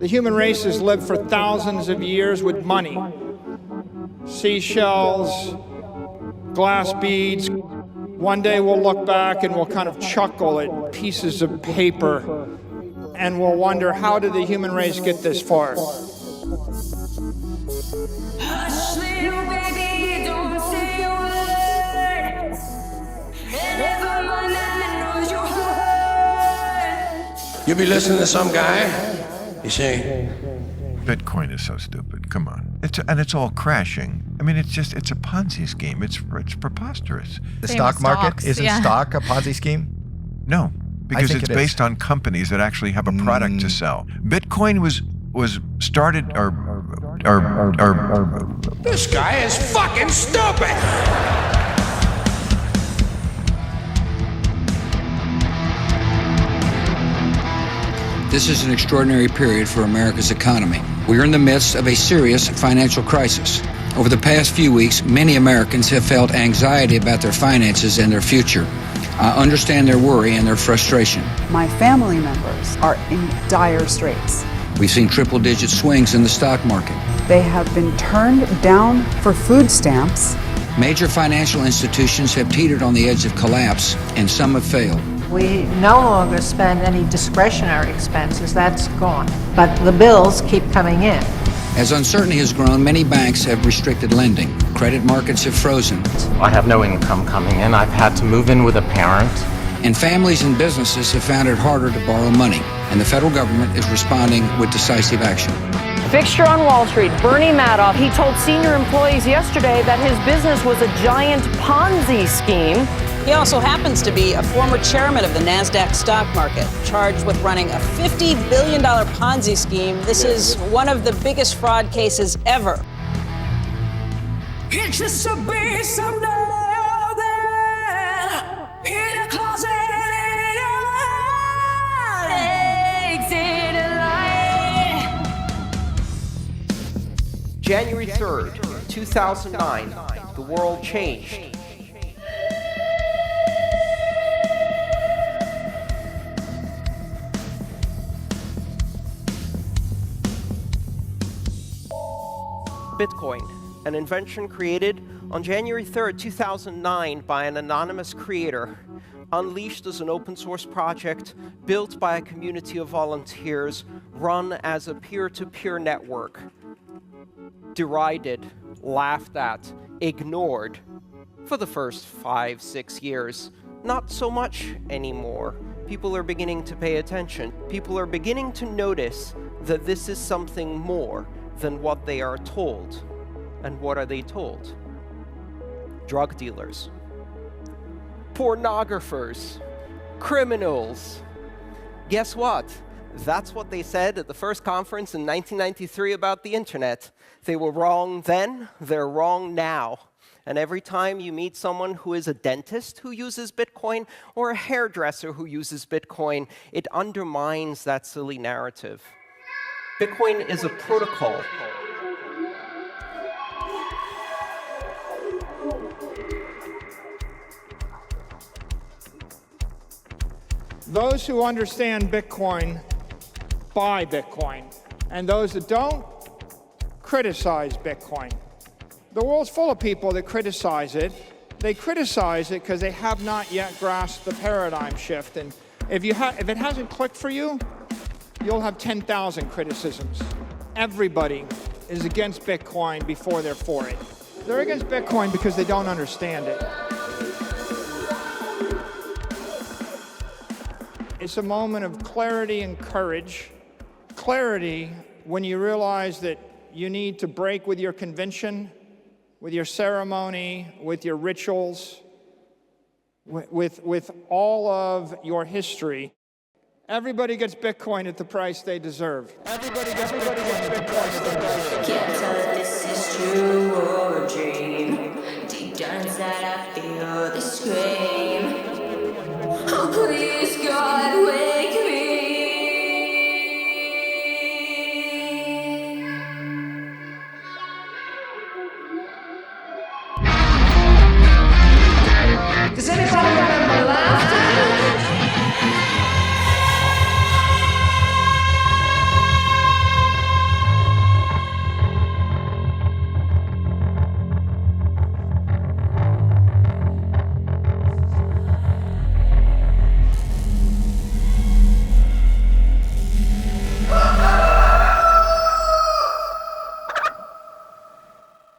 The human race has lived for thousands of years with money. Seashells, glass beads. One day we'll look back and we'll kind of chuckle at pieces of paper and we'll wonder, how did the human race get this far? Hush, little baby, don't say a word. Never mind that knows your heart. You'll be listening to some guy, you say, Bitcoin is so stupid. Come on. It's all crashing. I mean, it's a Ponzi scheme. It's preposterous. The Same stock with market stocks, isn't yeah. stock a Ponzi scheme? No, because think it's it is. based on companies that actually have a product to sell. Bitcoin was started or this guy is fucking stupid! This is an extraordinary period for America's economy. We are in the midst of a serious financial crisis. Over the past few weeks, many Americans have felt anxiety about their finances and their future. I understand their worry and their frustration. My family members are in dire straits. We've seen triple-digit swings in the stock market. They have been turned down for food stamps. Major financial institutions have teetered on the edge of collapse, and some have failed. We no longer spend any discretionary expenses, that's gone. But the bills keep coming in. As uncertainty has grown, many banks have restricted lending. Credit markets have frozen. I have no income coming in. I've had to move in with a parent. And families and businesses have found it harder to borrow money. And the federal government is responding with decisive action. Fixture on Wall Street, Bernie Madoff, he told senior employees yesterday that his business was a giant Ponzi scheme. He also happens to be a former chairman of the NASDAQ stock market, charged with running a $50 billion Ponzi scheme. This is one of the biggest fraud cases ever. It used to be so northern in a closet exit light. January 3rd, 2009, the world changed. Bitcoin, an invention created on January 3rd, 2009 by an anonymous creator, unleashed as an open source project, built by a community of volunteers, run as a peer-to-peer network, derided, laughed at, ignored for the first 5-6 years. Not so much anymore. People are beginning to pay attention. People are beginning to notice that this is something more than what they are told. And what are they told? Drug dealers, pornographers, criminals. Guess what? That's what they said at the first conference in 1993 about the internet. They were wrong then, they're wrong now. And every time you meet someone who is a dentist who uses Bitcoin or a hairdresser who uses Bitcoin, it undermines that silly narrative. Bitcoin is a protocol. Those who understand Bitcoin buy Bitcoin, and those that don't criticize Bitcoin. The world's full of people that criticize it. They criticize it because they have not yet grasped the paradigm shift. And if it hasn't clicked for you, you'll have 10,000 criticisms. Everybody is against Bitcoin before they're for it. They're against Bitcoin because they don't understand it. It's a moment of clarity and courage. Clarity when you realize that you need to break with your convention, with your ceremony, with your rituals, with all of your history. Everybody gets Bitcoin at the price they deserve. Everybody gets Bitcoin at the price they deserve. Can't tell if this is true or a dream. Deep down inside I feel the scream. Oh please God, wait.